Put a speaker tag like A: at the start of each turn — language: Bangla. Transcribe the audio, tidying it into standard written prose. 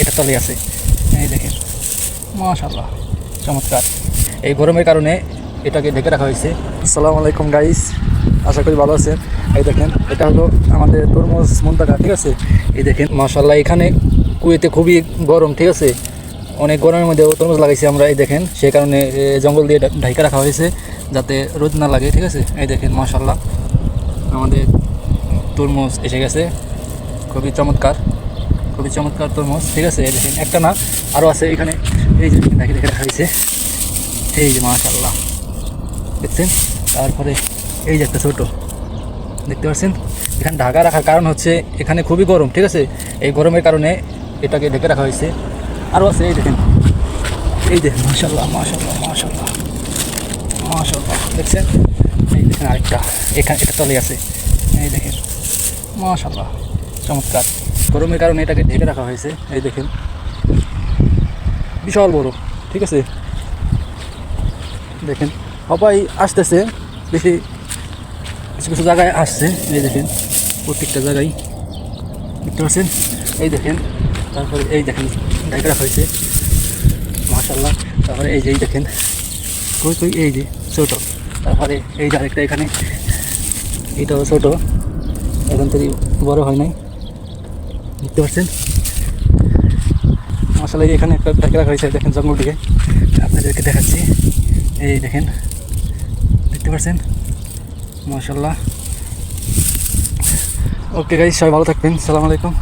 A: এটা তলে আছে, এই দেখেন মাশাআল্লাহ চমৎকার। এই গরমের কারণে এটাকে ঢেকে রাখা হয়েছে। আসসালামু আলাইকুম গাইস, আশা করি ভালো আছেন। এই দেখেন এটা হলো আমাদের তরমুজ মুনতাকা, ঠিক আছে। এই দেখেন মাশাআল্লাহ, এখানে কুয়েতে খুবই গরম, ঠিক আছে। অনেক গরমের মধ্যে তরমুজ লাগাইছি আমরা, এই দেখেন সেই কারণে জঙ্গল দিয়ে ঢাকা রাখা হয়েছে যাতে রোদ না লাগে, ঠিক আছে। এই দেখেন মাশাআল্লাহ আমাদের তরমুজ এসে গেছে, খুবই চমৎকার তরমুজ, ঠিক আছে। এই দেখেন একটা না আরও আছে এখানে, এই যে ঢেকে রাখা হয়েছে, এই যে মাশাআল্লাহ দেখছেন। তারপরে এই যে একটা ছোটো দেখতে পাচ্ছেন। এখানে ঢাকা রাখার কারণ হচ্ছে এখানে খুবই গরম, ঠিক আছে। এই গরমের কারণে এটাকে ঢেকে রাখা হয়েছে। আরও আছে এই দেখেন, এই দেখেন মাশাআল্লাহ দেখছেন। এই দেখেন আরেকটা এখানে, এটা তলে আছে, এই দেখেন মাশাআল্লাহ চমৎকার। গরমের কারণে এটাকে ঢেকে রাখা হয়েছে, এই দেখেন বিশাল বড়, ঠিক আছে। দেখেন সবাই আসতেছে, বেশি কিছু জায়গায় আসছে, এই দেখেন প্রত্যেকটা জায়গায় দেখতে পাচ্ছেন। এই দেখেন তারপরে এই দেখেন ঢেকে রাখা হয়েছে মাশাআল্লাহ। তারপরে এই যে এই দেখেন কই এই যে ছোটো, তারপরে এই যে আরেকটা এখানে, এইটাও ছোটো, এখন থেকে বড় হয় নাই, দেখতে পাচ্ছেন মাশাআল্লাহ। এখানে একটা ঢেকে রাখা হয়েছে, দেখেন জঙ্গল দিকে আপনাদেরকে দেখাচ্ছি, এই দেখেন দেখতে পাচ্ছেন মাশাআল্লাহ। ওকে গাইস, সবাই ভালো থাকবেন, সালাম আলাইকুম।